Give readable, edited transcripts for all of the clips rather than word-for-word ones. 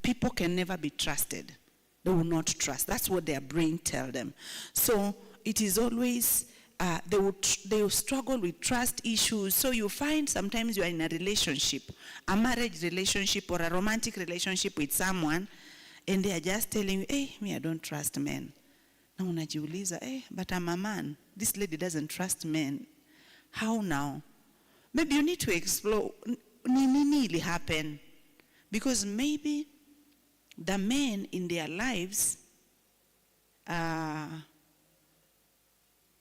people can never be trusted. They will not trust. That's what their brain tells them. So it is always, they will struggle with trust issues. So you find sometimes you are in a relationship, a marriage relationship or a romantic relationship with someone, and they are just telling you, hey, me, I don't trust men. Na unajiuliza, hey, but I'm a man. This lady doesn't trust men. How now? Maybe you need to explore, nini ili happen? Because maybe the men in their lives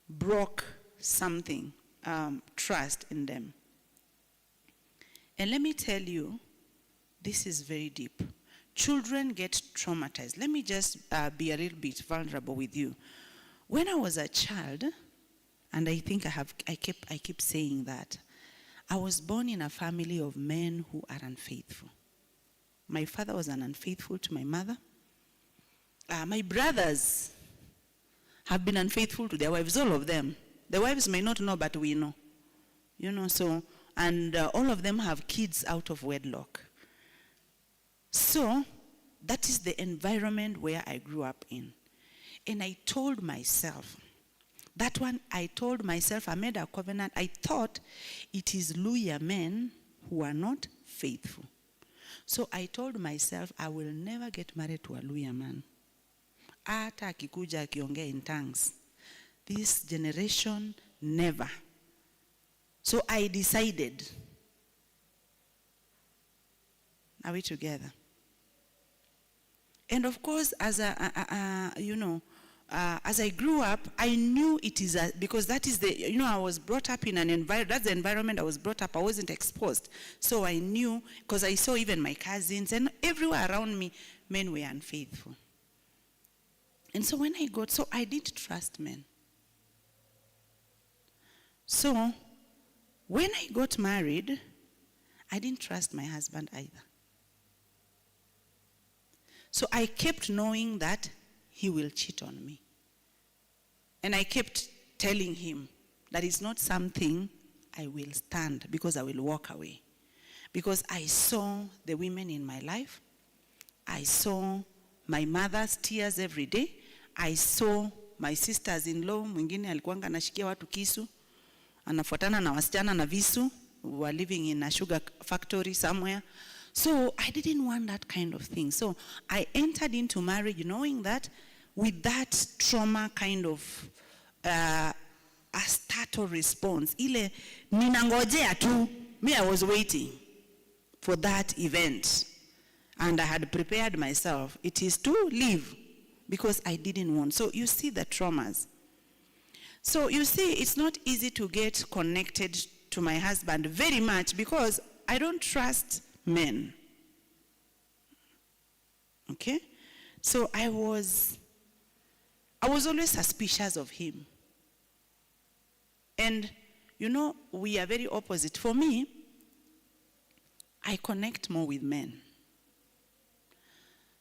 broke something, trust in them. And let me tell you, this is very deep. Children get traumatized. Let me just be a little bit vulnerable with you. When I was a child, and I think I keep saying that, I was born in a family of men who are unfaithful. My father was unfaithful to my mother. My brothers have been unfaithful to their wives, all of them. The wives may not know, but we know. You know, so, and all of them have kids out of wedlock. So, that is the environment where I grew up in. And I told myself, I made a covenant. I thought it is Luhya men who are not faithful. So I told myself, I will never get married to a Luhya man. Ata akikuja akiongea in tongues. This generation, never. So I decided. Are we together? And of course, as as I grew up, I knew it is because that is I was brought up in an environment, that's the environment I was brought up. I wasn't exposed. So I knew, because I saw even my cousins and everywhere around me, men were unfaithful. And so I didn't trust men. So when I got married, I didn't trust my husband either. So I kept knowing that he will cheat on me. And I kept telling him that it's not something I will stand, because I will walk away. Because I saw the women in my life. I saw my mother's tears every day. I saw my sisters-in-law, mwingine alikuwanga anashikia watu kisu, anafuatana na wasichana na visu, who were living in a sugar factory somewhere. So I didn't want that kind of thing. So I entered into marriage knowing that with that trauma kind of a startle response, ile ninangojea tu, me, I was waiting for that event. And I had prepared myself. It is to leave because I didn't want. So you see the traumas. So you see, it's not easy to get connected to my husband very much because I don't trust men. Okay? So I was always suspicious of him. And we are very opposite. For me, I connect more with men.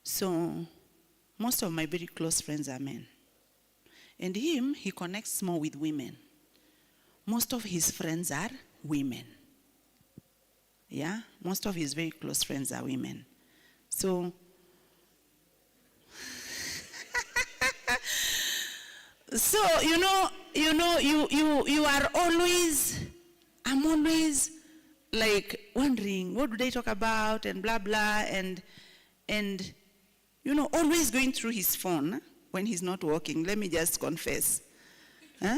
So most of my very close friends are men. And he connects more with women. Most of his friends are women. Yeah, most of his very close friends are women. So, you are always, I'm always like wondering, what do they talk about and blah, blah, and always going through his phone when he's not working. Let me just confess. Huh?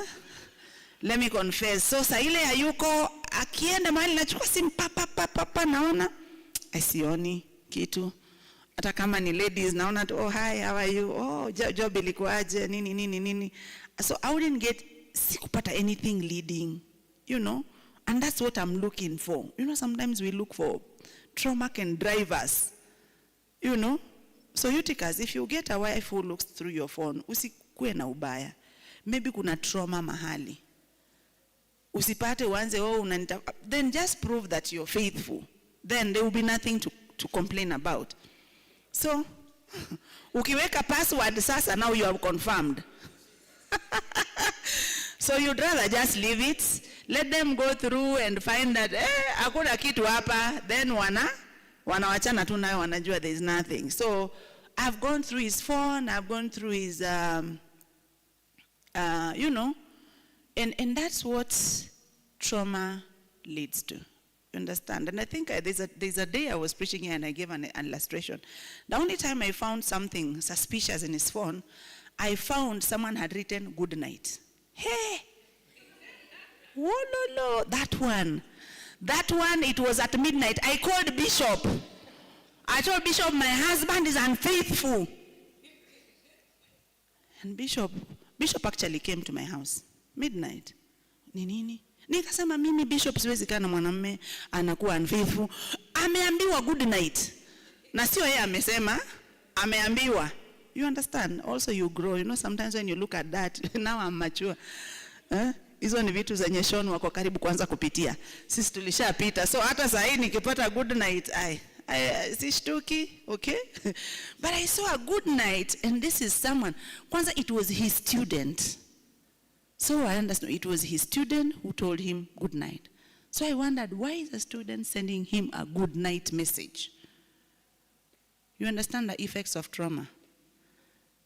Let me confess. So saa ile hayuko, akienda mahali nachukua simu papa naona asioni kitu. Hata kama ni ladies naona tu, oh hi, how are you? Oh, job ilikuaje, nini. So I wouldn't sikupata anything leading, and that's what I'm looking for. Sometimes we look for trauma can drive us, So Eutychus, if you get a wife who looks through your phone, usikue na ubaya. Maybe kuna trauma mahali. Usipate uanze, then just prove that you're faithful. Then there will be nothing to complain about. So, ukiweka password sasa, now you have confirmed. So you'd rather just leave it, let them go through and find that, hakuna kitu hapa, then wanawachana tu nayo, wanajua there is nothing. So I've gone through his phone, I've gone through his, you know, and that's what trauma leads to. You understand? And I think there's a day I was preaching here and I gave an illustration. The only time I found something suspicious in his phone, I found someone had written "good night." Hey, whoa, that one, it was at midnight. I called Bishop. I told Bishop, my husband is unfaithful. And Bishop actually came to my house, midnight. Nini? Nikasema mimi Bishop siwezi kana mwanamume anakuwa unfaithful. Ameambiwa good night. Na sio yeye amesema, ameambiwa. You understand? Also you grow. You know, sometimes when you look at that, now I'm mature. Hizo ni vitu zenye Sean wako karibu kuanza kupitia. Sisi tulishapita. So hata saa hii nikipata good night, sishtuki, okay? But I saw a good night, and this is someone. Kwanza, it was his student. So I understand it was his student who told him good night. So I wondered, why is the student sending him a good night message? You understand the effects of trauma.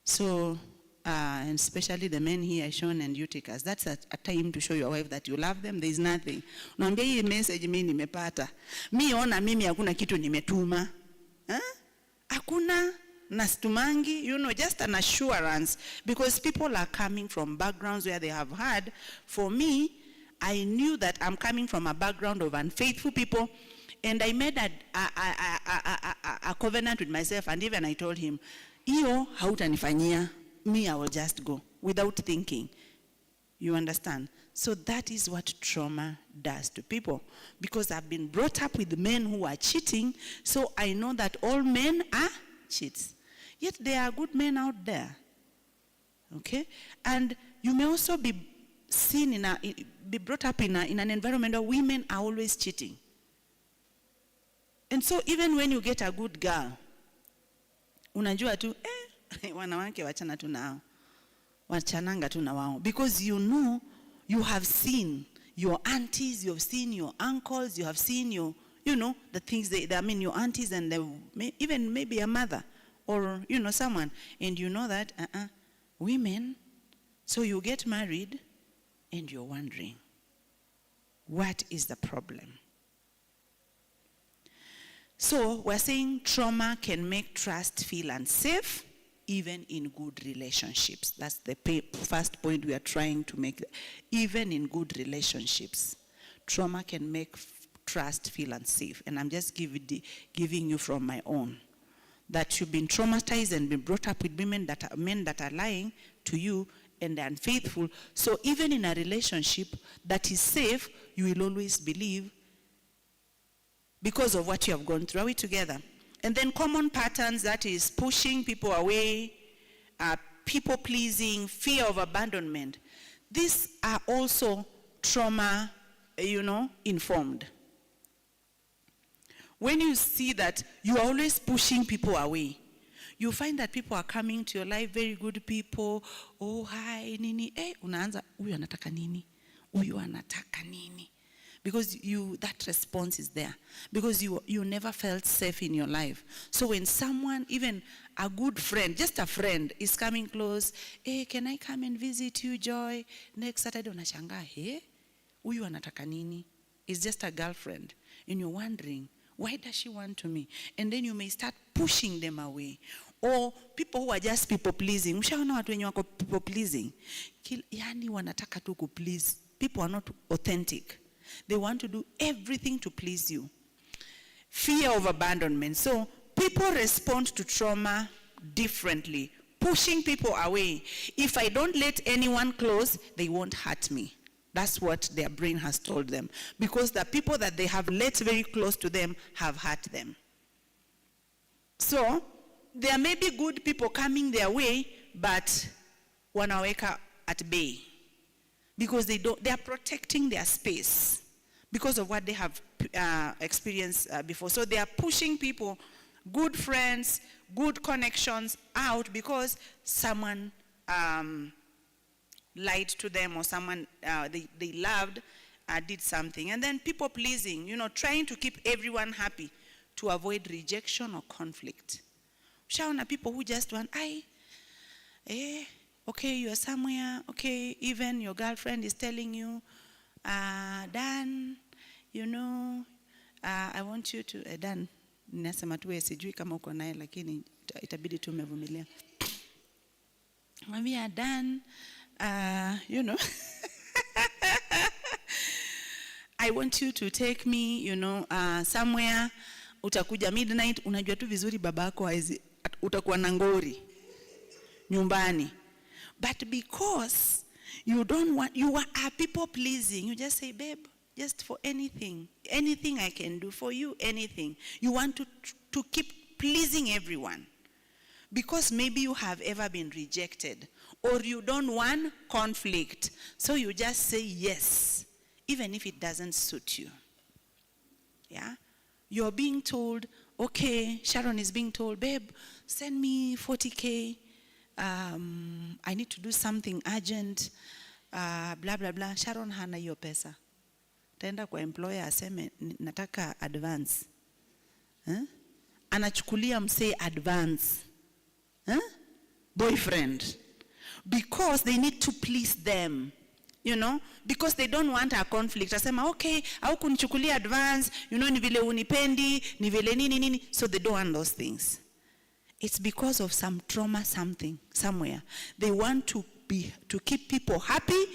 So, and especially the men here, Sean and Eutychus, that's a time to show your wife that you love them. There is nothing. Unaambia hii message mimi nimepata. Ona mimi hakuna kitu nimetuma. Hakuna nastumangi, you know, just an assurance, because people are coming from backgrounds where they have had. For me, I knew that I'm coming from a background of unfaithful people, and I made a covenant with myself, and even I told him, iyo hautanifanyia, me I will just go without thinking. You understand? So that is what trauma does to people, because I've been brought up with men who are cheating, so I know that all men are cheats. Yet there are good men out there. Okay? And you may also be seen be brought up in an environment where women are always cheating. And so even when you get a good girl, unajua tu, wanawake wachana tu nao. Wachananga tu na wao. Because you know, you have seen your aunties, you have seen your uncles, you have seen your, you know, the things your aunties and even maybe a mother. Or, you know, someone, and you know that, women, so you get married, and you're wondering, what is the problem? So, we're saying trauma can make trust feel unsafe, even in good relationships. That's the first point we are trying to make. Even in good relationships, trauma can make trust feel unsafe. And I'm just giving you from my own. That you've been traumatized and been brought up with men that are lying to you and they're unfaithful. So even in a relationship that is safe, you will always believe because of what you have gone through. Are we together? And then common patterns, that is pushing people away, people pleasing, fear of abandonment. These are also trauma, informed. When you see that you are always pushing people away, you find that people are coming to your life, very good people. Oh, hi, nini. Unaanza, uyu anataka nini? Uyu anataka nini? Because that response is there. Because you never felt safe in your life. So when someone, even a good friend, just a friend, is coming close, hey, can I come and visit you, Joy? Next Saturday, unashanga, hey, uyu anataka nini? It's just a girlfriend. And you're wondering, why does she want to me? And then you may start pushing them away. Or people who are just people pleasing. Mshaona watu wenye wako people pleasing. Yani wanataka tu ku please. People are not authentic. They want to do everything to please you. Fear of abandonment. So people respond to trauma differently. Pushing people away. If I don't let anyone close, they won't hurt me. That's what their brain has told them. Because the people that they have let very close to them have hurt them. So, there may be good people coming their way, but wanaweka at bay. Because they are protecting their space. Because of what they have experienced before. So they are pushing people, good friends, good connections out because someone lied to them or someone they loved did something. And then people pleasing, trying to keep everyone happy. to avoid rejection or conflict. Ushaona people who just want, okay, you are somewhere, okay, even your girlfriend is telling you, Dan, you know, I want you to, Dan, nasema tuwe sijui kama uko naye lakini itabidi tu umevumilia. Mwambia Dan, you know, I want you to take me, you know, somewhere, utakuja midnight, unajua tu vizuri babako haizi, utakuwa na ngori nyumbani. But because you don't want, you are people pleasing, you just say, babe, just for anything I can do for you, anything. You want to keep pleasing everyone. Because maybe you have ever been rejected or you don't want conflict. So you just say yes, even if it doesn't suit you. Yeah? You're being told, okay, Sharon is being told, babe, send me 40K. I need to do something urgent. Blah, blah, blah. Sharon hana hiyo pesa. Taenda kwa employer aseme, nataka advance. Anachukulia msee advance. Boyfriend. Because they need to please them. You know, because they don't want a conflict. Asema, okay, au kunichukulia advance, you know, ni vile unipendi, ni vile nini. So they don't want those things. It's because of some trauma, something, somewhere. They want to keep people happy,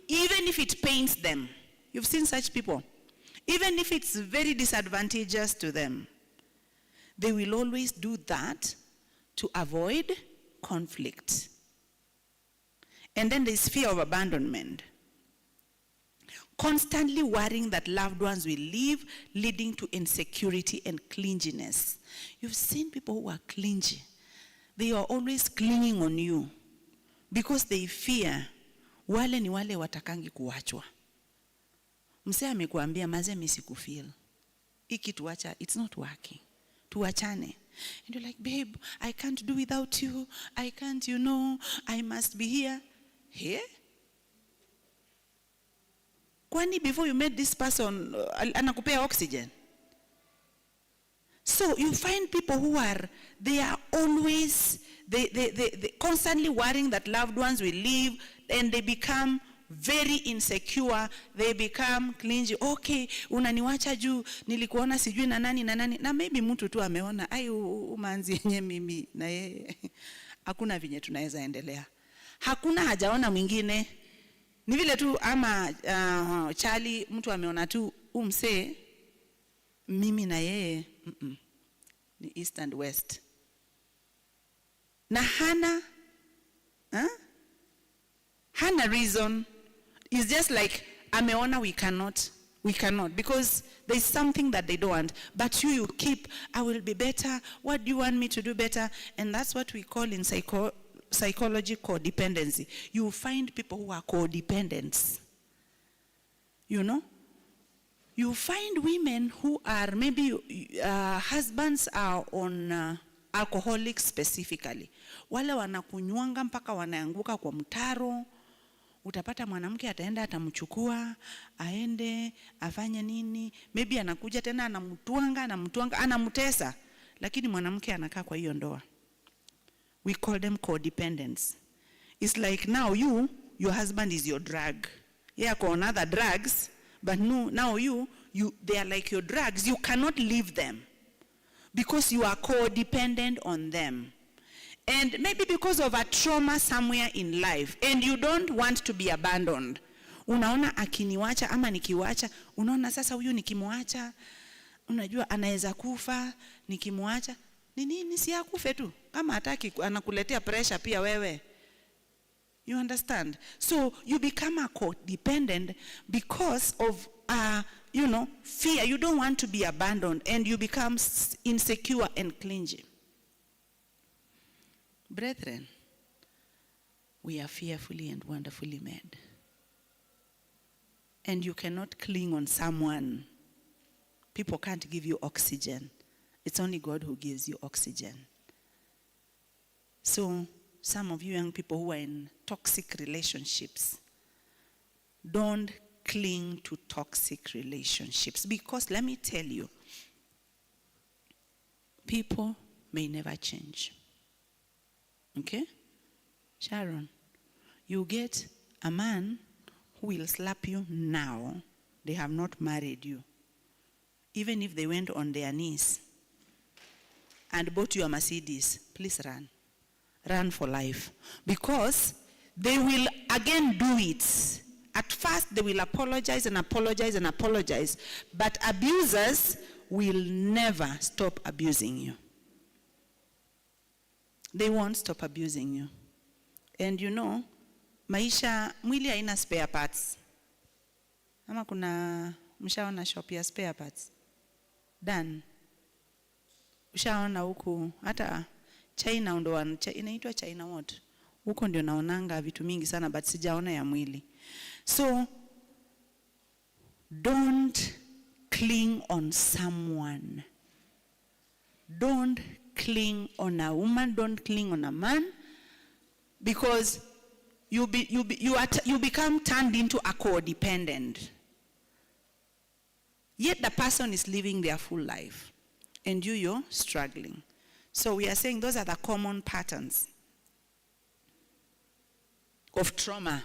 even if it pains them. You've seen such people. Even if it's very disadvantageous to them. They will always do that to avoid conflict. And then there's fear of abandonment. Constantly worrying that loved ones will leave, leading to insecurity and clinginess. You've seen people who are clingy. They are always clinging on you because they fear wale ni wale watakangi kuachwa. Msee amekuambia maze mimi sikufeel. Hiki tuacha, it's not working. Tuachane. And you're like, babe, I can't do without you. I can't, you know, I must be here. Here? Kwani before you met this person, anakupea oxygen? So you find people who they are always, they constantly worrying that loved ones will leave, and they become very insecure, they become clingy. Okay, unaniwacha juu, nilikuona sijui na nani, na maybe mtu tu ameona, umanzi yenye mimi na yeye, hakuna vinye tunaweza endelea. Hakuna hajaona mwingine. Ni vile tu ama Charlie, mtu ameona tu umse, mimi na yeye, ni east and west. Na hana reason. It's just like, ameona we cannot, because there's something that they don't want. But you keep, I will be better. What do you want me to do better? And that's what we call in psychology codependency. You find people who are codependents. You know? You find women who are, maybe husbands are on alcoholics specifically. Wale wanakunywanga mpaka wanaanguka kwa mtaro. Utapata mwanamke ataenda atamchukua, aende, afanye nini. Maybe anakuja tena anamtuanga, anamtesa. Lakini mwanamke anakaa kwa hiyo ndoa. We call them codependents. It's like now your husband is your drug. Yeah, on other drugs, but no, now they are like your drugs. You cannot leave them because you are codependent on them. And maybe because of a trauma somewhere in life, and you don't want to be abandoned. Unaona akiniwacha ama nikiwacha, unaona sasa huyu nikimwacha, unajua anaweza kufa nikimwacha. Nini si akufe tu? Kama hataki anakuletea pressure pia wewe. You understand? So you become a codependent because of fear. You don't want to be abandoned, and you become insecure and clingy. Brethren, we are fearfully and wonderfully made. And you cannot cling on someone. People can't give you oxygen. It's only God who gives you oxygen. So, some of you young people who are in toxic relationships, don't cling to toxic relationships. Because let me tell you, people may never change. Okay? Sharon, you get a man who will slap you now. They have not married you. Even if they went on their knees and bought you a Mercedes, please run. Run for life. Because they will again do it. At first, they will apologize and apologize and apologize. But abusers will never stop abusing you. They won't stop abusing you. And you know, maisha, mwili haina spare parts. Ama kuna mshaona shop ya spare parts. Done. Ushaona huku, hata China ndo inaitwa China what? Huko ndio naonanga vitu mingi sana, but sijaona ya mwili. So, don't cling on someone. Don't cling on a woman, don't cling on a man, because you become turned into a codependent. Yet the person is living their full life, and you're struggling. So we are saying those are the common patterns of trauma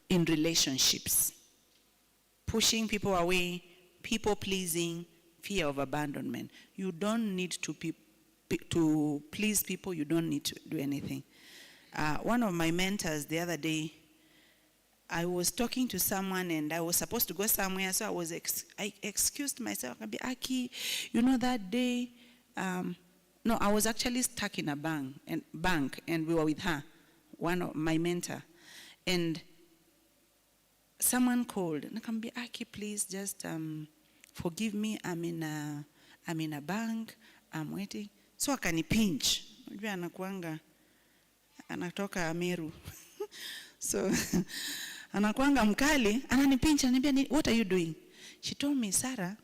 in relationships. Pushing people away, people pleasing, fear of abandonment. You don't need to please people. You don't need to do anything. One of my mentors the other day, I was talking to someone and I was supposed to go somewhere, so I excused myself. I'd be, Aki, you know that day, no, I was actually stuck in a bank and we were with her, one of my mentor. And someone called and I can be, Aki, please just forgive me. I'm in a bank. I'm waiting. So akanipinch. Unajua anakuanga anatoka Ameru. So anakuanga mkali, ananipinch, ananiambia, what are you doing? She told me, Sarah,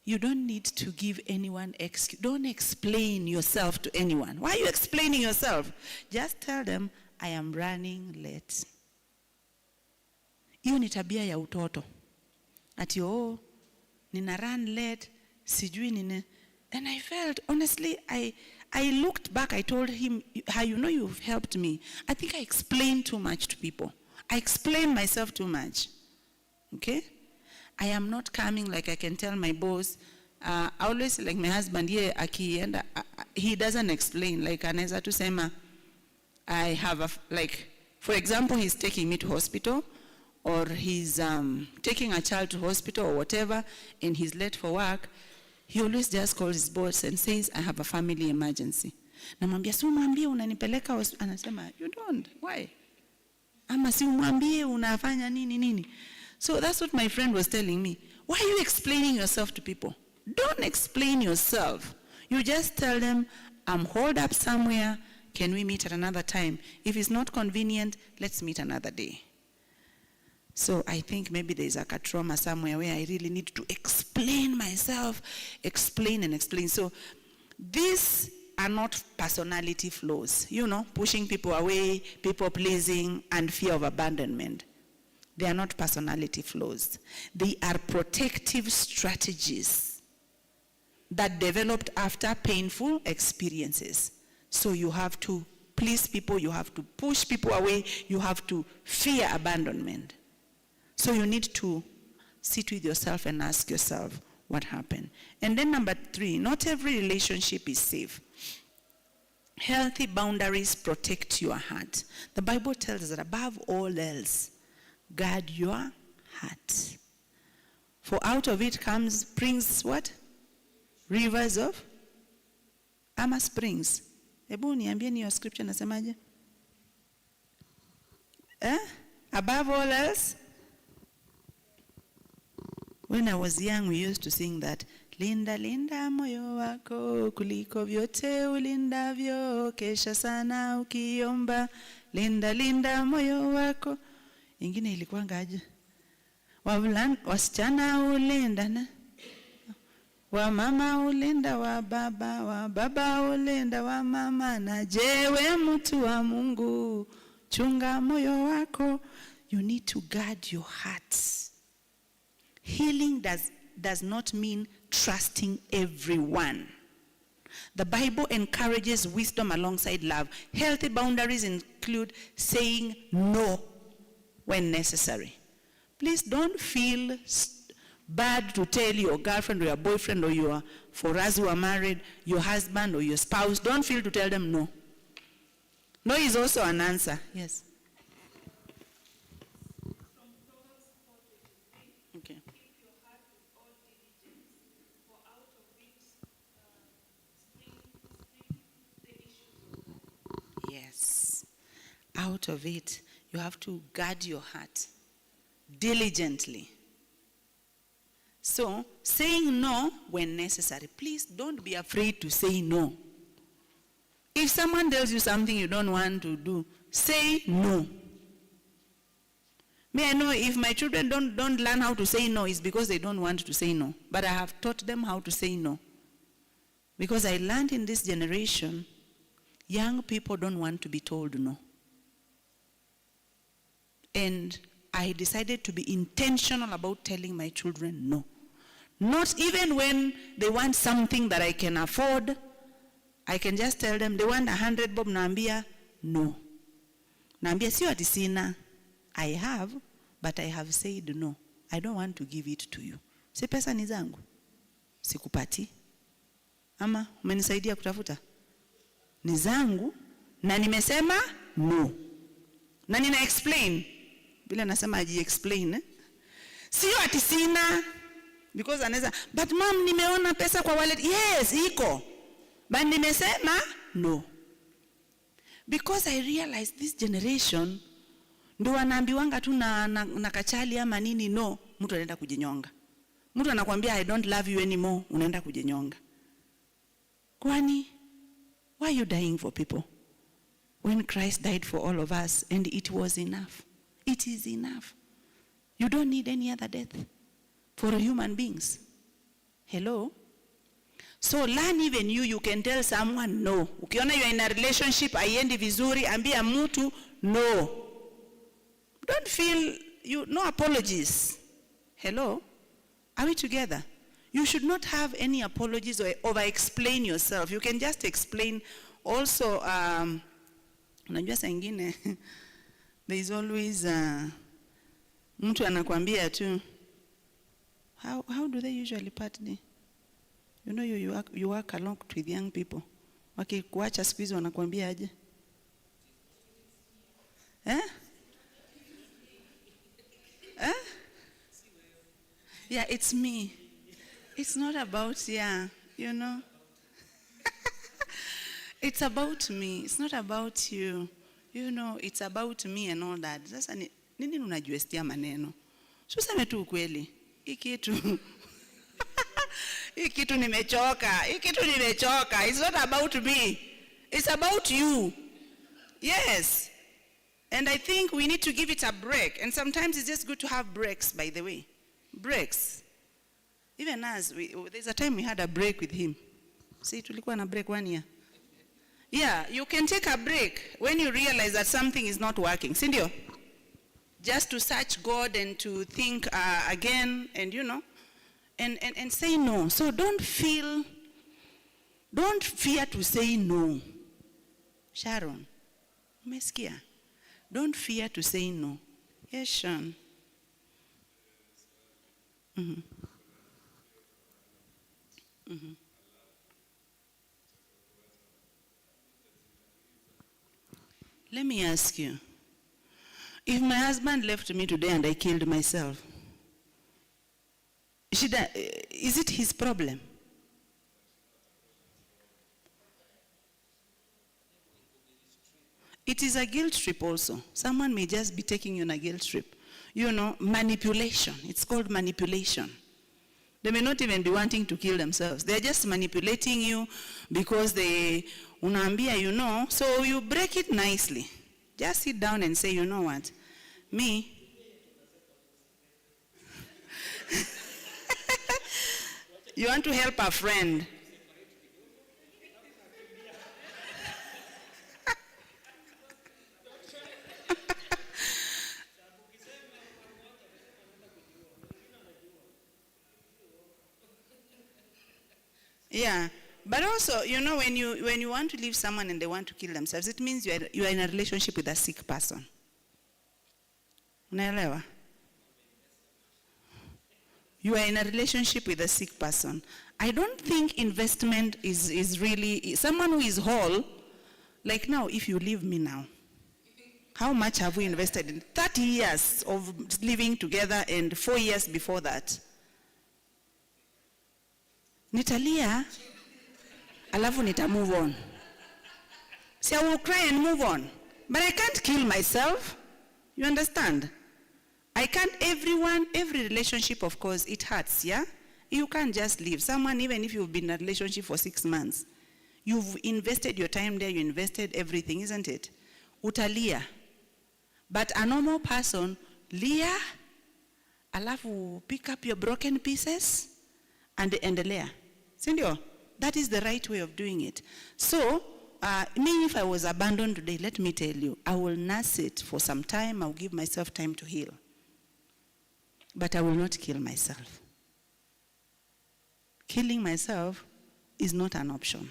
you don't need to give anyone excuse. Don't explain yourself to anyone. Why are you explaining yourself? Just tell them, I am running late. Hiyo ni tabia ya utoto. Ati nina run late, sijui nini. And I felt, honestly, I looked back, I told him, how you know you've helped me. I think I explained too much to people. I explained myself too much. Okay? I am not coming like I can tell my boss. I always, like my husband, he doesn't explain. Like, anaweza tu sema, I have for example, he's taking me to hospital, or he's taking a child to hospital or whatever, and he's late for work. He always just calls his boss and says, I have a family emergency. Namwambia, si umwambie unanipeleka hospital. Anasema, you don't. Why? Ama si umwambie unafanya nini. So that's what my friend was telling me. Why are you explaining yourself to people? Don't explain yourself. You just tell them, I'm holed up somewhere. Can we meet at another time? If it's not convenient, let's meet another day. So I think maybe there's like a trauma somewhere where I really need to explain myself, explain. So these are not personality flaws, pushing people away, people pleasing, and fear of abandonment. They are not personality flaws. They are protective strategies that developed after painful experiences. So you have to please people, you have to push people away, you have to fear abandonment. So you need to sit with yourself and ask yourself what happened. And then number 3, not every relationship is safe. Healthy boundaries protect your heart. The Bible tells us that above all else, guard your heart. For out of it springs what? Rivers of springs. Hebu niambie your scripture nasemaje? Above all else, when I was young, we used to sing that, Linda, linda moyo wako, kuliko vyote ulindavyo, kesha sana ukiomba, linda, linda moyo wako. Ingine ilikuwanga aje? Wasichana ulinda na wa mama ulinda wa baba ulinda wa mama, na jewe mtu wa Mungu, chunga moyo wako. You need to guard your heart. Healing does not mean trusting everyone. The Bible encourages wisdom alongside love. Healthy boundaries include saying no when necessary. Please don't feel bad to tell your girlfriend or your boyfriend or your, for us who are married, your husband or your spouse, don't feel to tell them no. No is also an answer. Yes. Okay. Yes. Out of it, you have to guard your heart diligently. So, saying no when necessary. Please don't be afraid to say no. If someone tells you something you don't want to do, say no. May I know if my children don't learn how to say no, it's because they don't want to say no. But I have taught them how to say no. Because I learned in this generation, young people don't want to be told no. And I decided to be intentional about telling my children no. Not even when they want something that I can afford, I can just tell them, they want 100 bob, naambia, no. Naambia, sio ati sina. I have, but I have said no. I don't want to give it to you. Si pesa ni zangu. Sikupati. Ama, umenisaidia kutafuta. Ni zangu, na nimesema no. Na nina explain. Bila nasema aji explain. Sio ati sina. Because anaweza, but mom, nimeona pesa kwa wallet. Yes, iko. But nimesema no. Because I realized this generation, ndio wanaambiwanga tu na kachali ama nini, no, mtu anaenda kujinyonga. Mtu anakuambia I don't love you anymore, unaenda kujinyonga. Kwani, why are you dying for people? When Christ died for all of us and it was enough. It is enough. You don't need any other death for human beings. Hello? So learn even you can tell someone no. Ukiona you are in a relationship, haiendi vizuri, ambia mtu no. Don't feel, no apologies. Hello? Are we together? You should not have any apologies or over-explain yourself. You can just explain. Also, unajua saa ingine, there is always, mtu anakuambia tu, how do they usually partner? You know, you work along with young people. Wakikuacha siku hizi wanakuambia aje? Yeah, it's me. It's not about, you know. It's about me. It's not about you. You know, it's about me and all that. Sasa nini unajiwestia maneno? Tuseme tu ukweli. Hii kitu nimechoka. It's not about me. It's about you. Yes. And I think we need to give it a break. And sometimes it's just good to have breaks, by the way. Breaks. Even us, there's a time we had a break with him. See, tulikuwa na break 1 year. Yeah, you can take a break when you realize that something is not working. Sindio? Just to search God and to think again and, you know, and say no. So don't fear to say no. Sharon, umesikia? Don't fear to say no. Yes, Sean. Mm-hmm. Mm-hmm. Let me ask you, if my husband left me today and I killed myself, is it his problem? It is a guilt trip also. Someone may just be taking you on a guilt trip. You know, manipulation. It's called manipulation. They may not even be wanting to kill themselves. They're just manipulating you because they unaambia, you know. So you break it nicely. Just sit down and say, you know what? Me. You want to help a friend. Yeah, But also, you know, when you want to leave someone and they want to kill themselves, it means you are in a relationship with a sick person. Unaelewa? You are in a relationship with a sick person. I don't think investment is really, someone who is whole, like now, if you leave me now, how much have we invested in 30 years of living together and 4 years before that? Nitalia, alafu nita move on. See, I will cry and move on. But I can't kill myself. You understand? I can't, every relationship, of course, it hurts, yeah? You can't just leave. Someone, even if you've been in a relationship for 6 months, you've invested your time there, you invested everything, isn't it? Utalia. But a normal person, lia, alafu pick up your broken pieces, and endelea. Sindio? That is the right way of doing it. So, me, if I was abandoned today, let me tell you, I will nurse it for some time. I'll give myself time to heal. But I will not kill myself. Killing myself is not an option.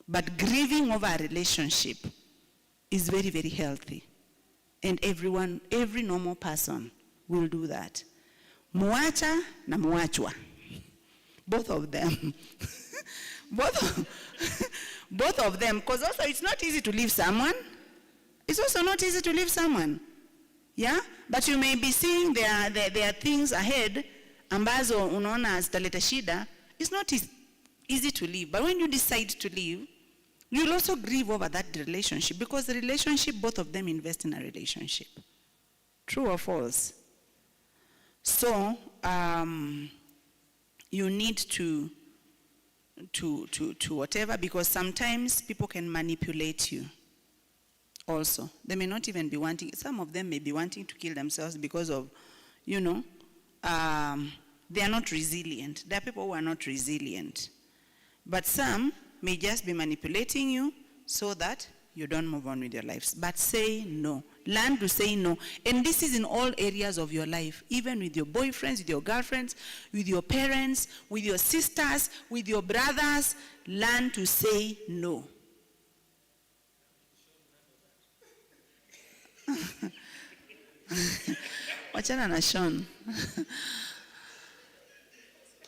But grieving over a relationship is very, very healthy. And every normal person will do that. Muacha na muachwa. Both of them. Both of them. Because also it's not easy to leave someone. It's also not easy to leave someone. Yeah? But you may be seeing there are things ahead ambazo unaona zitaleta shida. It's not easy to leave. But when you decide to leave, you'll also grieve over that relationship, because the relationship, both of them invest in a relationship. True or false? So, you need to whatever, because sometimes people can manipulate you also. They may not even be wanting, some of them may be wanting to kill themselves because of, you know, they are not resilient. There are people who are not resilient. But some may just be manipulating you so that you don't move on with your lives. But say no. Learn to say no. And this is in all areas of your life, even with your boyfriends, with your girlfriends, with your parents, with your sisters, with your brothers. Learn to say no. Wachana na Sean.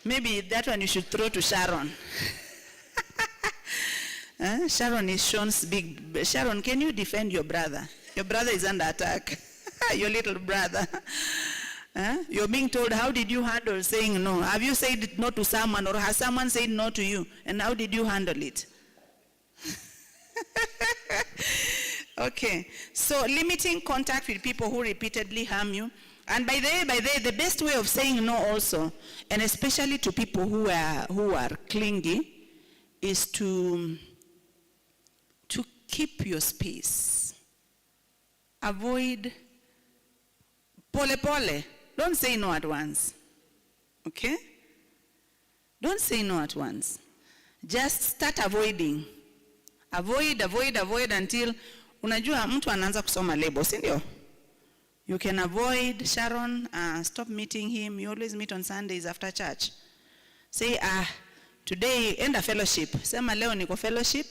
Maybe that one you should throw to Sharon. Sharon is Sean's big. Sharon, can you defend your brother? Your brother is under attack. Your little brother. You're being told, how did you handle saying no? Have you said no to someone, or has someone said no to you? And how did you handle it? Okay. So limiting contact with people who repeatedly harm you. And by the way, the best way of saying no also, and especially to people who are clingy, is to keep your space. Avoid pole. Don't say no at once. Okay? Don't say no at once. Just start avoiding. Avoid until unajua mtu anaanza kusoma label, si ndio? You can avoid Sharon, stop meeting him. You always meet on Sundays after church. Say, today end a fellowship. Sema leo niko fellowship,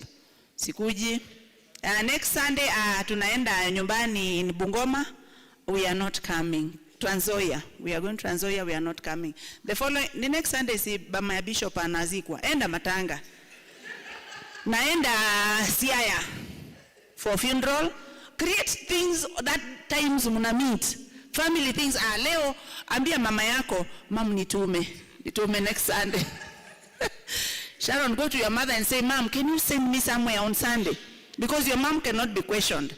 sikuji. Next Sunday, tunaenda nyumbani in Bungoma. We are not coming. Trans Nzoia. We are going to Trans Nzoia. We are not coming. The next Sunday, si Bama ya Bishop anazikwa. Enda Matanga. Naenda Siaya for funeral. Create things that times muna meet. Family things. Leo, ambia mama yako, Mom nitume next Sunday. Sharon, go to your mother and say, Mom, can you send me somewhere on Sunday? Because your mom cannot be questioned.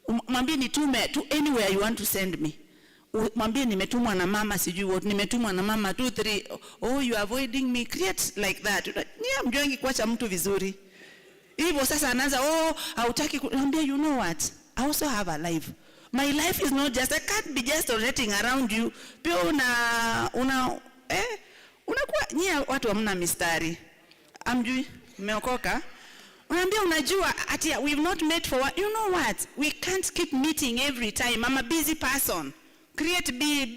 Mwambie nitume to anywhere you want to send me. Mwambie nimetumwa na mama sijui what, nimetumwa na mama 2 3. Oh, you are avoiding me. Create like that. Nia mjuangi kuacha mtu vizuri. Hivyo sasa anaanza, hautaki kuambia, you know what? I also have a life. My life is not just, I can't be just rotating around you. Pia unakuwa nyia watu hamna mistari. Amjui mmeokoka. Unaambia unajua ati we've not met for what? You know what? We can't keep meeting every time. I'm a busy person. Create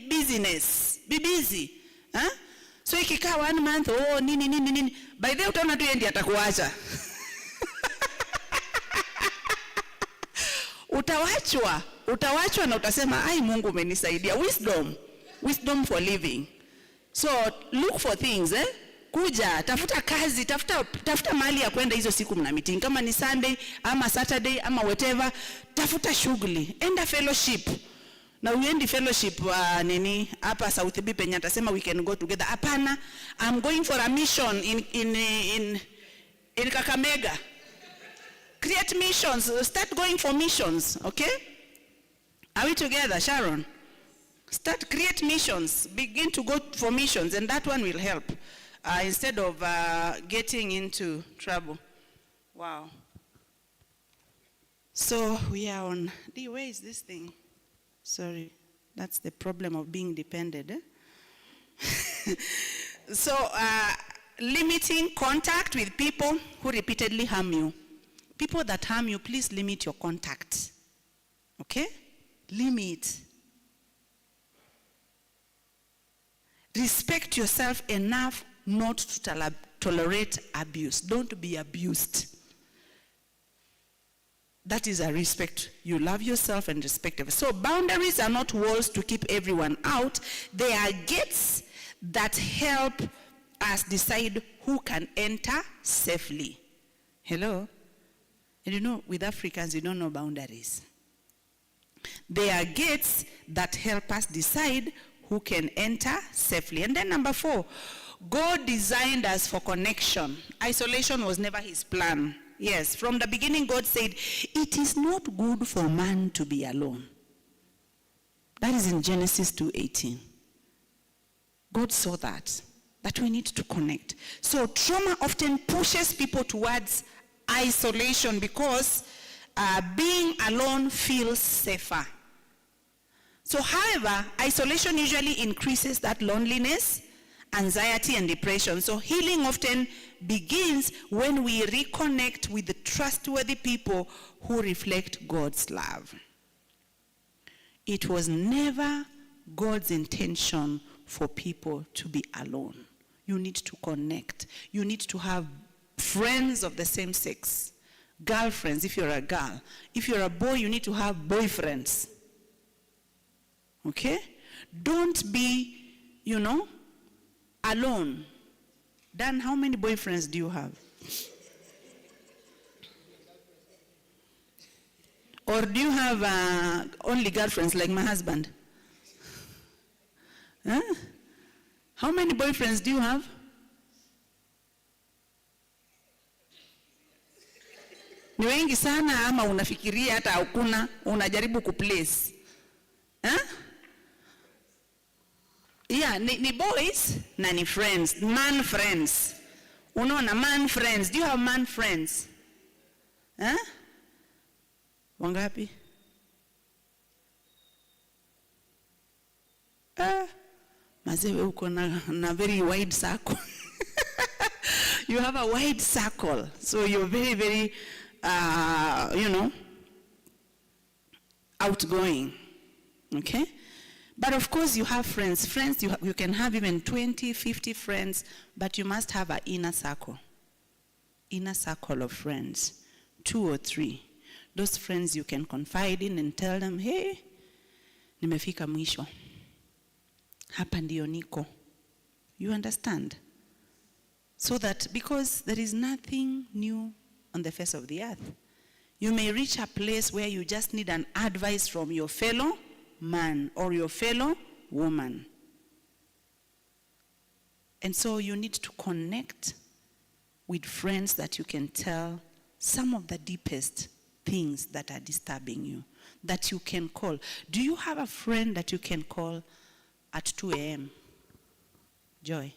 busyness. Be busy. So ikikaa 1 month, oh, nini. By the way, utaona tu yeye ndiye atakuacha. Utawachwa na utasema, ai Mungu umenisaidia. Wisdom for living. So look for things, kuja, tafuta kazi, tafuta mahali ya kwenda hizo siku mna meeting. Kama ni Sunday, ama Saturday, ama whatever, tafuta shughuli. Enda fellowship. Na uendi fellowship hapa South B penye atasema we can go together. Hapana, I'm going for a mission in Kakamega. Create missions, start going for missions, okay? Are we together, Sharon? Create missions, begin to go for missions, and that one will help instead of getting into trouble. Wow. So we are on, where is this thing? Sorry, that's the problem of being dependent. So, limiting contact with people who repeatedly harm you. People that harm you, please limit your contact. Okay? Limit. Respect yourself enough not to tolerate abuse. Don't be abused. That is a respect. You love yourself and respect others. So boundaries are not walls to keep everyone out. They are gates that help us decide who can enter safely. Hello? And you know, with Africans, you don't know boundaries. They are gates that help us decide who can enter safely. And then number 4, God designed us for connection. Isolation was never his plan. Yes, from the beginning God said, it is not good for man to be alone. That is in Genesis 2:18. God saw that we need to connect. So trauma often pushes people towards isolation because being alone feels safer. So however, isolation usually increases that loneliness, anxiety, and depression. So healing often begins when we reconnect with the trustworthy people who reflect God's love. It was never God's intention for people to be alone. You need to connect. You need to have friends of the same sex. Girlfriends, if you're a girl. If you're a boy, you need to have boyfriends. Okay? Don't be, alone. Dan, how many boyfriends do you have? Or do you have only girlfriends like my husband? Huh? How many boyfriends do you have? Ni wengi sana ama unafikiria hata hakuna, unajaribu kuplace? Huh? Yeah, ni boys na ni friends, man friends. Unaona, man friends. Do you have man friends? Huh? Wangapi? Mazewe uko na very wide circle. You have a wide circle. So you're very, very, outgoing. Okay? But of course you have friends. Friends, you can have even 20, 50 friends, but you must have an inner circle. Inner circle of friends. 2 or 3. Those friends you can confide in and tell them, hey, nimefika mwisho. Hapa ndio niko. You understand? So that, because there is nothing new on the face of the earth. You may reach a place where you just need an advice from your fellow man or your fellow woman. And so you need to connect with friends that you can tell some of the deepest things that are disturbing you, that you can call. Do you have a friend that you can call at 2 a.m.? Joy,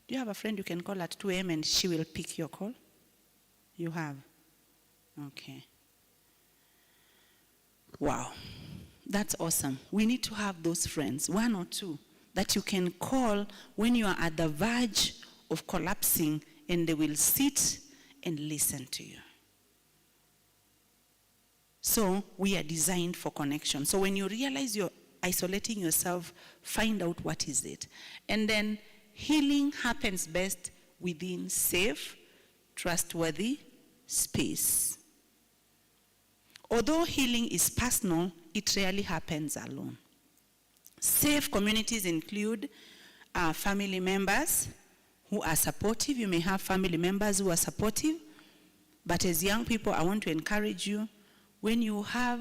do you have a friend you can call at 2 a.m. and she will pick your call? You have? Okay. Wow. That's awesome. We need to have those friends, 1 or 2, that you can call when you are at the verge of collapsing, and they will sit and listen to you. So we are designed for connection. So when you realize you're isolating yourself, find out what is it. And then Healing happens best within safe, trustworthy space. Although healing is personal, it rarely happens alone. Safe communities include family members who are supportive. You may have family members who are supportive, but as young people, I want to encourage you, when you have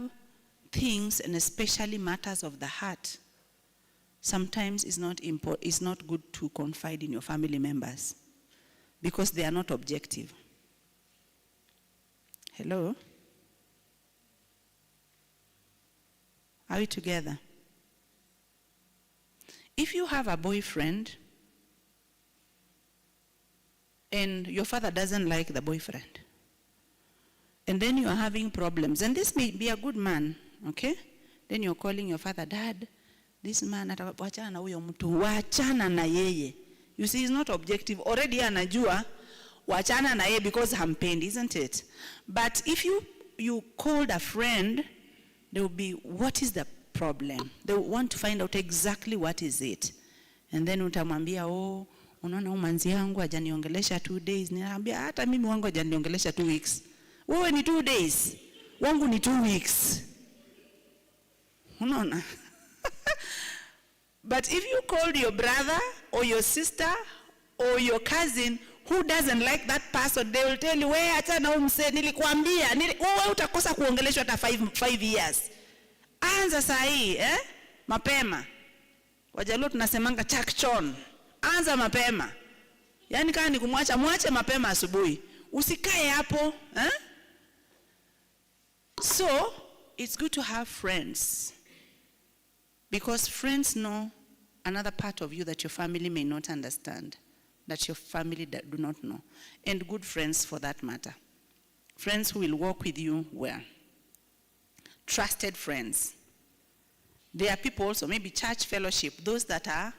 things, and especially matters of the heart, sometimes it's not good to confide in your family members because they are not objective. Hello? Are we together? If you have a boyfriend and your father doesn't like the boyfriend, and then you are having problems, and this may be a good man, okay? Then you're calling your father, Dad, this man, wachana na huyo mtu, wachana na yeye. You see, he's not objective. Already anajua, wachana na yeye because hampendi, isn't it? But if you called a friend, they will be, what is the problem? They want to find out exactly what is it. And then utamwambia, oh, unaona umanzi yangu hajaniongelesha 2 days. Ninaambia, hata mimi wangu hajaniongelesha 2 weeks. Wewe ni 2 days. Wangu ni 2 weeks. Unaona? But if you called your brother or your sister or your cousin who doesn't like that person, they will tell you, wewe acha na umse, nilikuambia, wewe utakosa kuongeleshwa hata 5 years. Anza saa hii, mapema. Wajaluo tunasemanga chakchon. Anza mapema. Yaani kama ni kumwacha, mwache mapema asubuhi. Usikae hapo, So, it's good to have friends. Because friends know another part of you that your family may not understand, that your family do not know. And good friends for that matter. Friends who will walk with you well. Trusted friends. There are people also, maybe church fellowship, those that are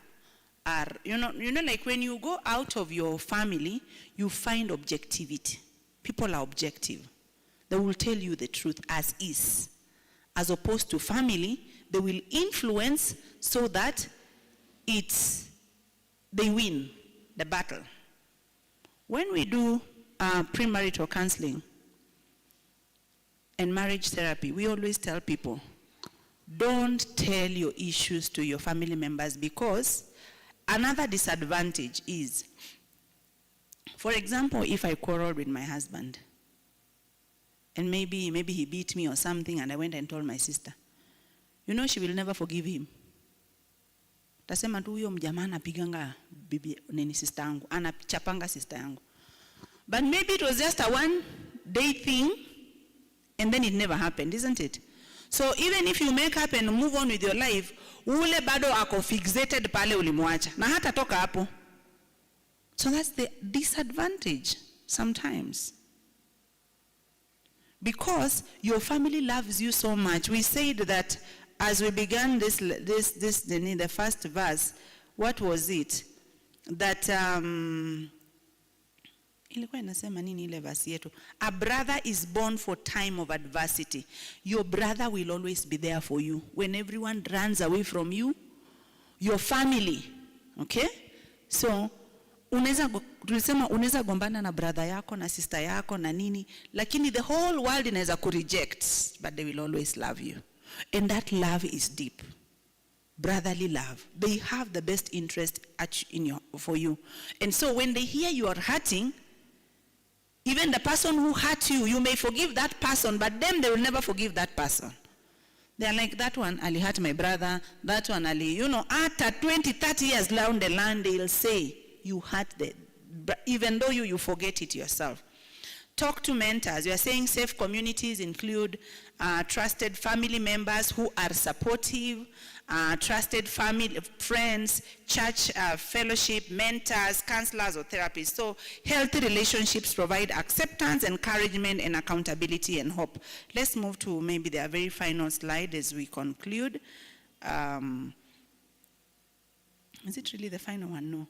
you know, like when you go out of your family, you find objectivity. People are objective. They will tell you the truth as is. As opposed to family, they will influence so that they win the battle. When we do premarital counseling and marriage therapy, we always tell people, don't tell your issues to your family members, because another disadvantage is, for example, if I quarreled with my husband, and maybe he beat me or something, and I went and told my sister, you know, she will never forgive him. Tasema tu huyo mjamaa anapiganga bibi nini sister yangu, anachapanga sister yangu. But maybe it was just a one day thing, and then it never happened, isn't it? So even if you make up and move on with your life, ule bado ako fixated pale ulimwacha, na hata toka hapo. So that's the disadvantage sometimes. Because your family loves you so much. We said that as we began the first verse, what was it? That ilikuwa inasema nini ile verse yetu? A brother is born for time of adversity. Your brother will always be there for you. When everyone runs away from you, your family, okay? So, tulisema unaweza gombana na brother yako na sister yako na nini, lakini the whole world inaweza kureject, but they will always love you. And that love is deep. Brotherly love. They have the best interest for you. And so when they hear you are hurting, even the person who hurt you, you may forgive that person, but them, they will never forgive that person. They are like, that one, Ali hurt my brother, that one, Ali, after 20, 30 years down the line, they'll say, you hurt them, even though you forget it yourself. Talk to mentors. You are saying safe communities include trusted family members who are supportive, trusted family, friends, church fellowship, mentors, counselors, or therapists. So healthy relationships provide acceptance, encouragement, and accountability and hope. Let's move to maybe the very final slide as we conclude. Is it really the final one? No.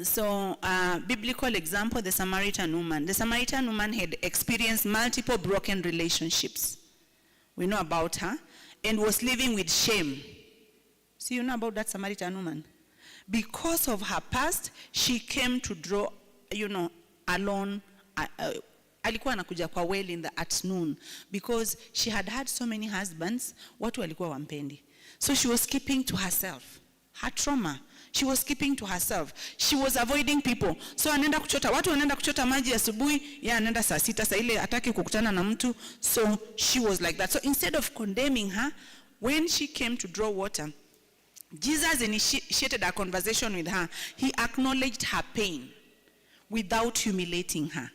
So, biblical example, the Samaritan woman. The Samaritan woman had experienced multiple broken relationships. We know about her. And was living with shame. See, you know about that Samaritan woman? Because of her past, she came to draw, alone. Alikuwa anakuja kwa well at noon because she had had so many husbands, watu walikuwa wampendi. So she was keeping to herself. Her trauma, she was keeping to herself. She was avoiding people. So anaenda kuchota, watu wanaenda kuchota maji asubuhi, yeye anaenda saa 6, saa ile hataki kukutana na mtu. So she was like that. So instead of condemning her, when she came to draw water, Jesus initiated a conversation with her. He acknowledged her pain without humiliating her.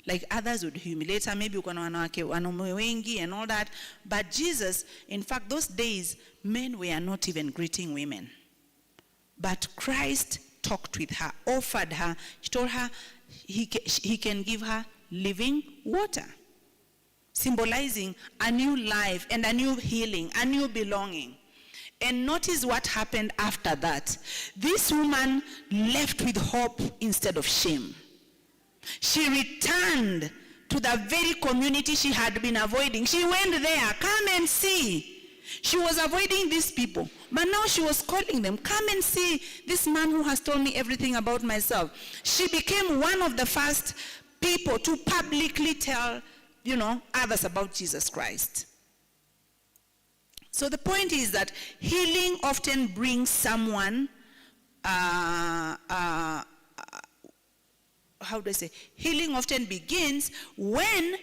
Like others would humiliate her, maybe uko na wanaume wengi and all that. But Jesus, in fact, those days, men were not even greeting women. But Christ talked with her, offered her, he told her he can give her living water, symbolizing a new life and a new healing, a new belonging. And notice what happened after that. This woman left with hope instead of shame. She returned to the very community she had been avoiding. She went there, come and see. She was avoiding these people, but now she was calling them, come and see this man who has told me everything about myself. She became one of the first people to publicly tell, others about Jesus Christ. So the point is that healing often brings someone, healing often begins when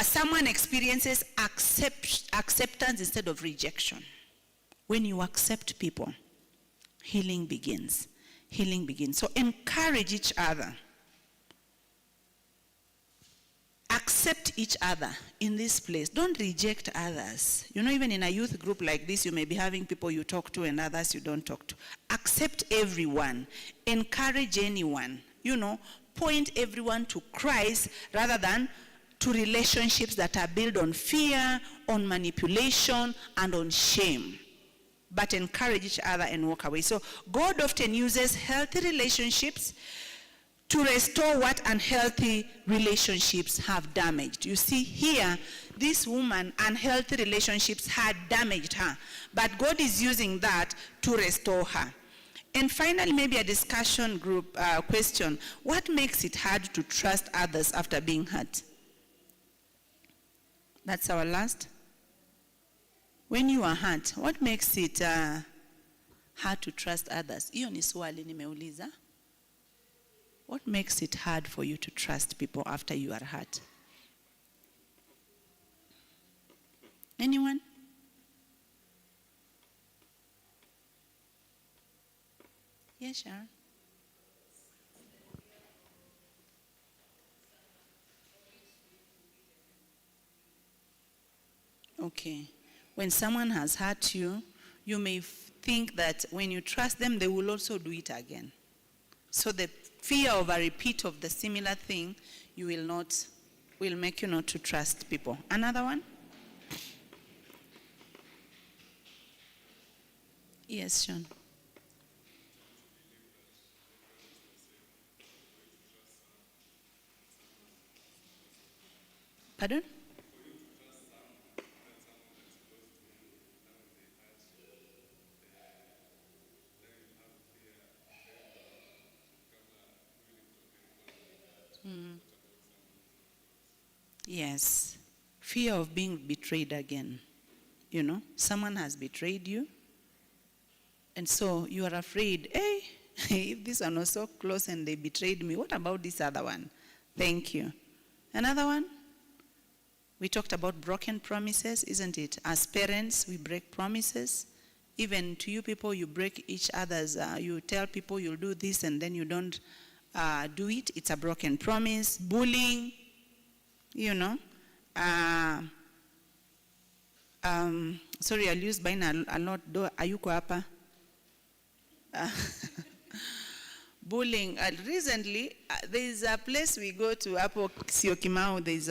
someone experiences acceptance instead of rejection. When you accept people, healing begins. Healing begins. So encourage each other. Accept each other in this place. Don't reject others. Even in a youth group like this, you may be having people you talk to and others you don't talk to. Accept everyone. Encourage anyone. Point everyone to Christ rather than to relationships that are built on fear, on manipulation, and on shame. But encourage each other and walk away. So God often uses healthy relationships to restore what unhealthy relationships have damaged. You see here, this woman, unhealthy relationships had damaged her. But God is using that to restore her. And finally, maybe a discussion group question. What makes it hard to trust others after being hurt? That's our last. When you are hurt, what makes it hard to trust others? Hiyo ni swali nimeuliza. What makes it hard for you to trust people after you are hurt? Anyone? Yes, Sharon. Okay. When someone has hurt you, you may think that when you trust them, they will also do it again. So the fear of a repeat of the similar thing, will make you not to trust people. Another one? Yes, Sean. Pardon? Yes. Fear of being betrayed again. Someone has betrayed you. And so you are afraid, hey, if this one was so close and they betrayed me, what about this other one? Thank you. Another one? We talked about broken promises, isn't it? As parents, we break promises. Even to you people, you break each other's, you tell people you'll do this and then you don't do it. It's a broken promise. Bullying, sorry, I'll use Baina a lot. Ayuko hapa. Bullying. Recently, there's a place we go to, Apo Siokimau, there's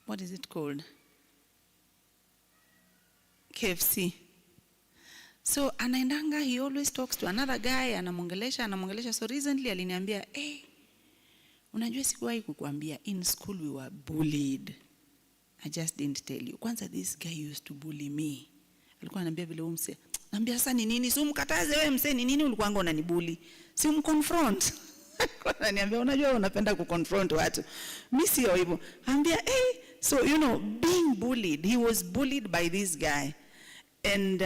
what is it called? KFC. So anaendanga, he always talks to another guy, anamongelesha. So recently aliniambia, hey, unajua sikuwahi kukuambia, in school we were bullied. I just didn't tell you. Kwanza this guy used to bully me. Alikuwa ananiambia vile umse, Naambia sasa ni nini? Si umkataze wewe msee, ni nini ulikuwa unanibuli? Si umconfront. Ananiambia unajua unapenda kuconfront watu. Mimi sio hivyo. Anambia so being bullied, he was bullied by this guy. And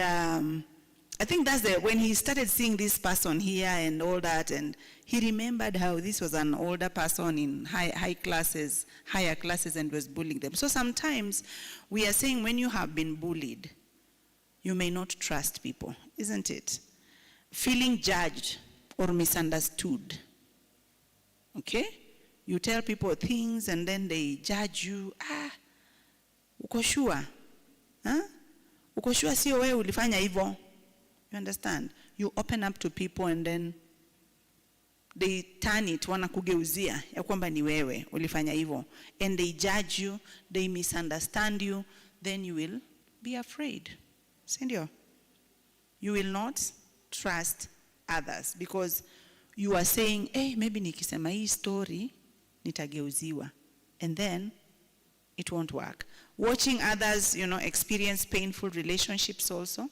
I think that's when he started seeing this person here and all that, and he remembered how this was an older person in higher classes, and was bullying them. So sometimes we are saying when you have been bullied, you may not trust people, isn't it? Feeling judged or misunderstood. Okay? You tell people things and then they judge you. Uko sure? Uko sure sio wewe ulifanya hivyo? You understand? You open up to people and then they turn it, wanakugeuzia ya kwamba ni wewe ulifanya hivyo, and they judge you, they misunderstand you, then you will be afraid. Sindio? You will not trust others because you are saying, maybe nikisema hii story nitageuziwa, and then it won't work. Watching others, experience painful relationships also.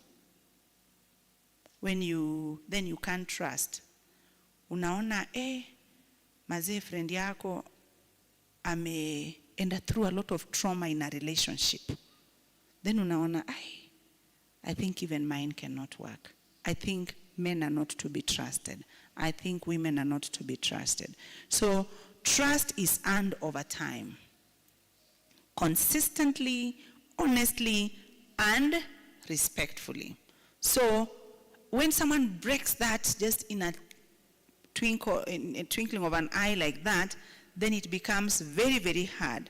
Then you can't trust. Unaona, mazee friend yako ameenda through a lot of trauma in a relationship. Then unaona, I think even mine cannot work. I think men are not to be trusted. I think women are not to be trusted. So trust is earned over time. Consistently, honestly, and respectfully. So when someone breaks that just in a twinkling of an eye like that, then it becomes very, very hard.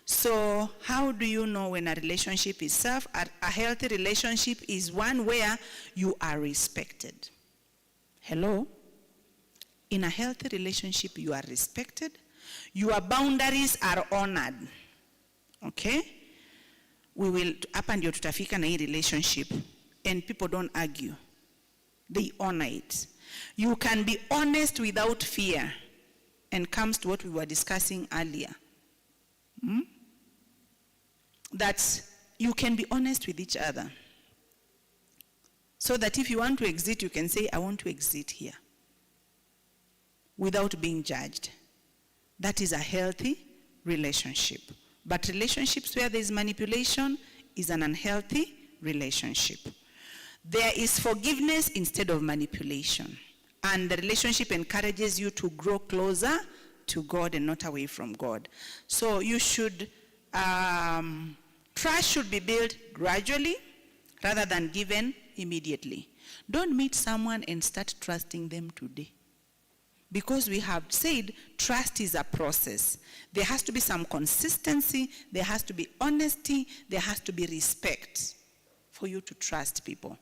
So how do you know when a relationship is safe? A healthy relationship is one where you are respected. Hello? In a healthy relationship, you are respected. Your boundaries are honored. Okay? We will, hapa ndio tutafika na hii relationship, and people don't argue. They honor it. You can be honest without fear, and comes to what we were discussing earlier. That you can be honest with each other. So that if you want to exit, you can say, I want to exit here. Without being judged. That is a healthy relationship. But relationships where there is manipulation is an unhealthy relationship. There is forgiveness instead of manipulation. And the relationship encourages you to grow closer to God and not away from God. So you should, trust should be built gradually rather than given immediately. Don't meet someone and start trusting them today. Because we have said trust is a process. There has to be some consistency, there has to be honesty, there has to be respect for you to trust people.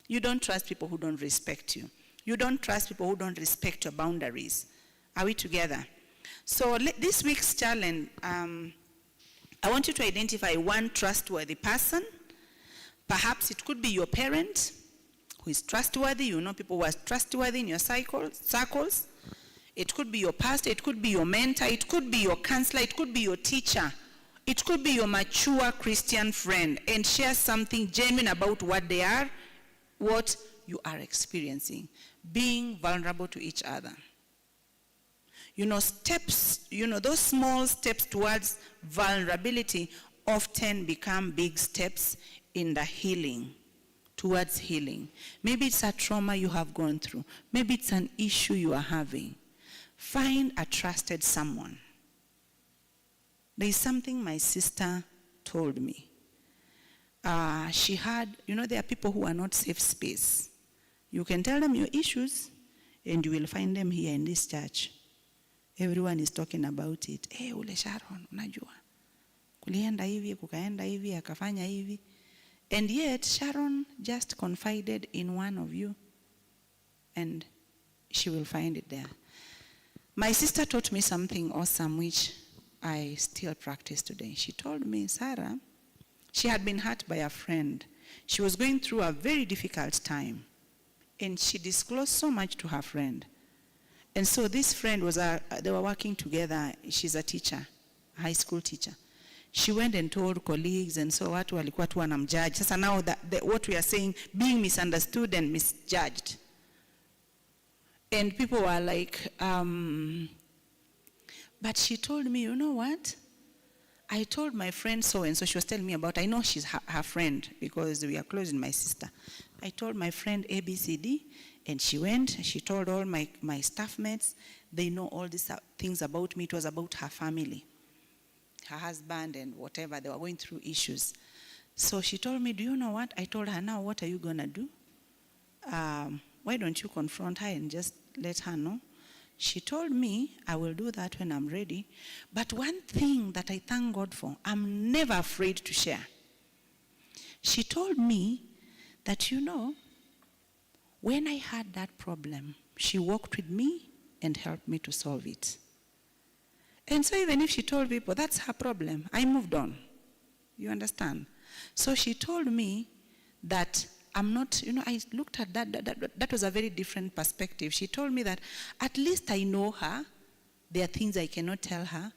You don't trust people who don't respect you. You don't trust people who don't respect your boundaries. Are we together? So this week's challenge, I want you to identify one trustworthy person. Perhaps it could be your parent who is trustworthy. You know people who are trustworthy in your circles. It could be your pastor, it could be your mentor, it could be your counselor, it could be your teacher. It could be your mature Christian friend, and share something genuine about what they are, what you are experiencing. Being vulnerable to each other. Steps, those small steps towards vulnerability often become big steps in the healing, towards healing. Maybe it's a trauma you have gone through. Maybe it's an issue you are having. Find a trusted someone. There is something my sister told me. She had, there are people who are not safe space. You can tell them your issues, and you will find them here in this church. Everyone is talking about it. Ule Sharon, unajua. Kulienda hivi, kukaenda hivi, akafanya hivi. And yet, Sharon just confided in one of you, and she will find it there. My sister taught me something awesome, which I still practice today. She told me, Sarah, she had been hurt by a friend. She was going through a very difficult time. And she disclosed so much to her friend. And so this friend they were working together. She's a teacher, a high school teacher. She went and told colleagues, and so watu walikuwa tu wanamjudge. Sasa now what we are saying, being misunderstood and misjudged. And people were like, but she told me, you know what? I told my friend so and so, she was telling me about, I know she's her friend because we are close with my sister. I told my friend ABCD, and she went, she told all my staff mates, they know all these things about me. It was about her family, her husband and whatever, they were going through issues. So she told me, do you know what? I told her, now what are you gonna do? Why don't you confront her and just let her know? She told me, I will do that when I'm ready. But one thing that I thank God for, I'm never afraid to share. She told me that, you know, when I had that problem, she walked with me and helped me to solve it. And so even if she told people, that's her problem, I moved on. You understand? So she told me that I'm not, you know, I looked at that was a very different perspective. She told me that at least I know her. There are things I cannot tell her.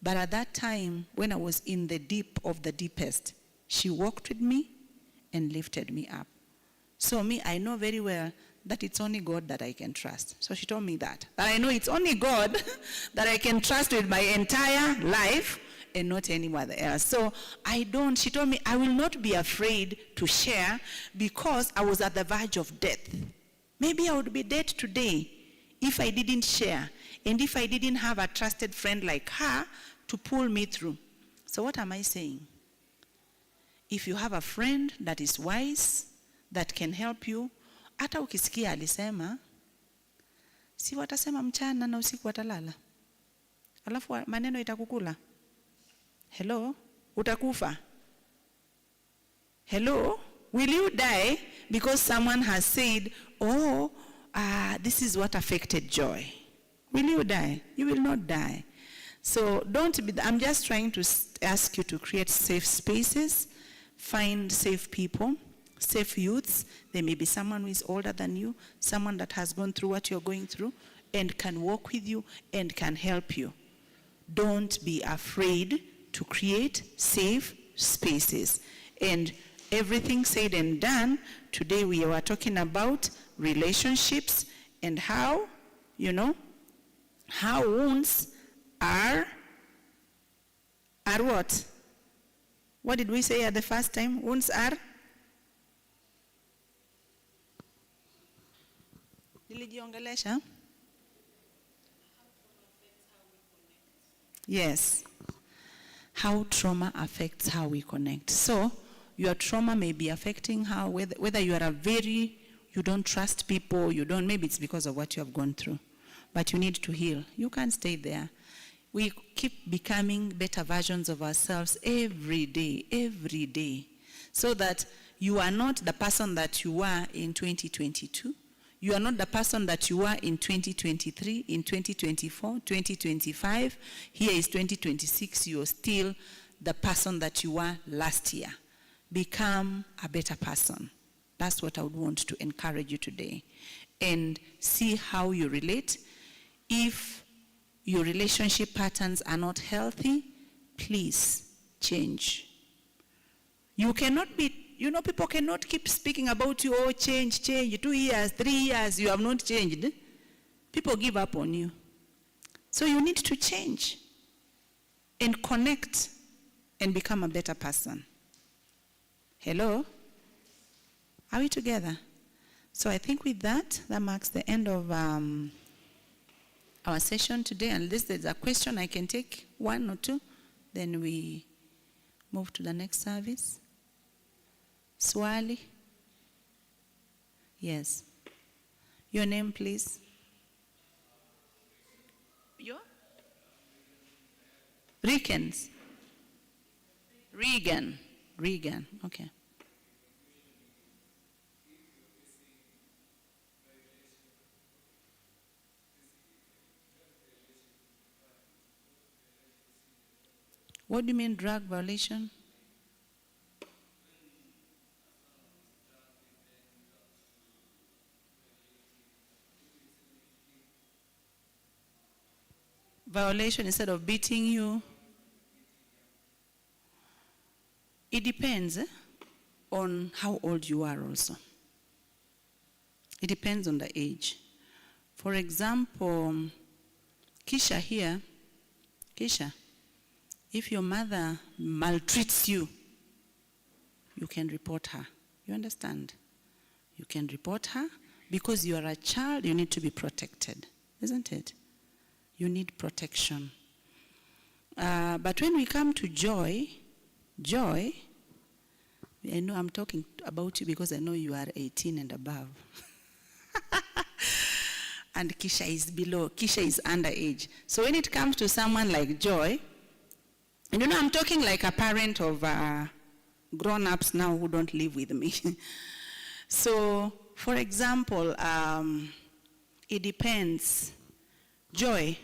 But at that time, when I was in the deep of the deepest, she walked with me and lifted me up. So me, I know very well that it's only God that I can trust. So she told me that I know it's only God that I can trust with my entire life and not anyone else. So she told me, I will not be afraid to share because I was at the verge of death. Maybe I would be dead today if I didn't share and if I didn't have a trusted friend like her to pull me through. So what am I saying? If you have a friend that is wise, that can help you, hata ukisikia alisema, si watasema mchana na usiku watalala. Alafu maneno itakukula. Hello? Utakufa. Hello? Will you die because someone has said, this is what affected Joy? Will you die? You will not die. So I'm just trying to ask you to create safe spaces, find safe people, safe youths. There may be someone who is older than you, someone that has gone through what you're going through and can walk with you and can help you. Don't be afraid to create safe spaces. And everything said and done, today we were talking about relationships and how, how wounds are what? What did we say at the first time? Wounds are? Nilijiongelesha? Yes. How trauma affects how we connect. So, your trauma may be affecting how, whether you are you don't trust people, maybe it's because of what you have gone through. But you need to heal. You can't stay there. We keep becoming better versions of ourselves every day. So that you are not the person that you were in 2022. You are not the person that you were in 2023, in 2024, 2025. Here is 2026. You are still the person that you were last year. Become a better person. That's what I would want to encourage you today. And see how you relate. If your relationship patterns are not healthy, please change. You cannot be, people cannot keep speaking about you, change, 2 years, 3 years, you have not changed. People give up on you. So you need to change and connect and become a better person. Hello? Are we together? So I think with that marks the end of our session today. Unless there's a question, I can take 1 or 2. Then we move to the next service. Swali? Yes. Your name, please. Your? Regan. Okay. What do you mean drug violation? Violation instead of beating you. It depends on how old you are also. It depends on the age. For example, Kisha here, Kisha, if your mother maltreats you, you can report her. You understand? You can report her because you are a child, you need to be protected, isn't it? You need protection. But when we come to Joy, I know I'm talking about you because I know you are 18 and above. And Kisha is below, Kisha is underage. So when it comes to someone like Joy, and you know I'm talking like a parent of grown-ups now who don't live with me. So, for example, it depends. Joy,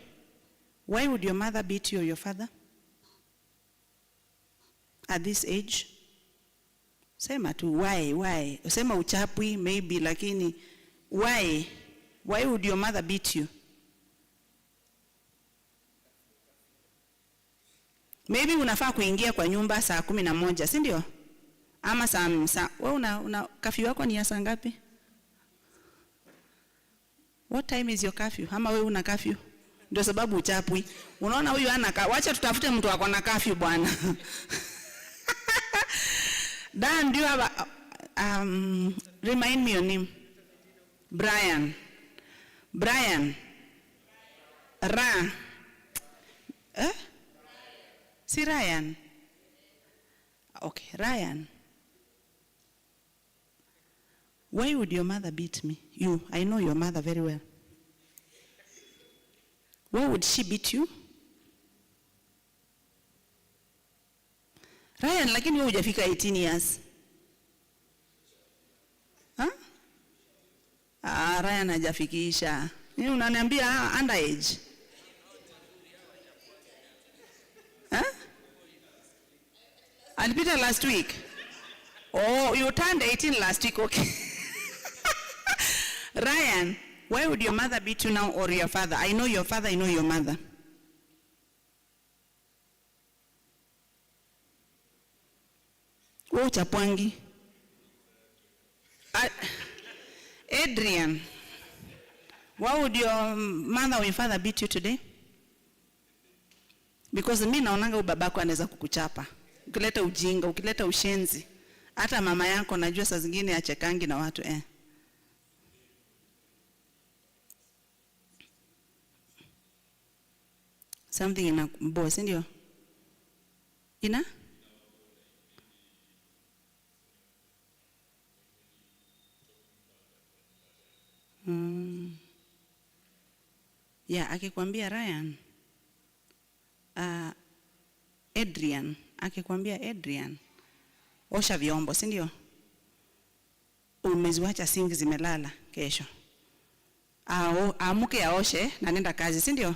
why would your mother beat you or your father? At this age? Sema tu, why? Sema uchapwi, maybe, lakini, why? Why would your mother beat you? Maybe unafaa kuingia kwa nyumba saa 11, si ndio? Ama saa wewe una curfew yako ni ya saa ngapi? What time is your curfew? Ama wewe una curfew? Ndio sababu uchapwi. Unaona huyu ana wacha tutafute mtu wako na curfew bwana. Dan, do you have remind me your name? Brian. Si Ryan. Okay, Ryan. Why would your mother beat me? You, I know your mother very well. Why would she beat you? Ryan, lakini wewe hujafika 18 years. Ryan hajafikisha. Nini unaniambia underage? Alipita last week. Oh, you turned 18 last week, okay. Ryan, why would your mother beat you now or your father? I know your father, I know your mother. Oh, Chapwangi. Adrian, why would your mother or your father beat you today? Because mimi naonanga babako anaweza kukuchapa. Ukileta ujinga, ukileta ushenzi. Hata mama yako najua saa zingine achekangi na watu Something in a boy, ndio? Ina? Yeah, akikwambia Ryan. Adrian, akikwambia Adrian. Osha vyombo, si ndio? Umeziwacha singi zimelala kesho. Amuke aoshe na nenda kazi, si ndio?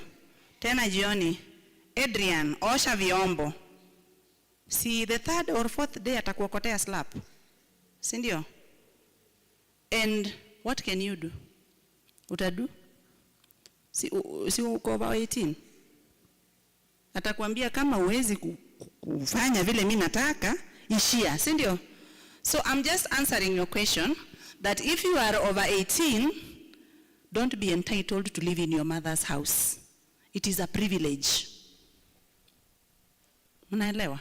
Tena jioni, Adrian, osha vyombo. Si the third or fourth day atakuokotea slap. Si ndio? And what can you do? Utadu? Si uko over 18. Atakwambia kama uwezi kufanya vile mimi nataka, ishia, si ndio? So I'm just answering your question that if you are over 18, don't be entitled to live in your mother's house. It is a privilege. Unaelewa?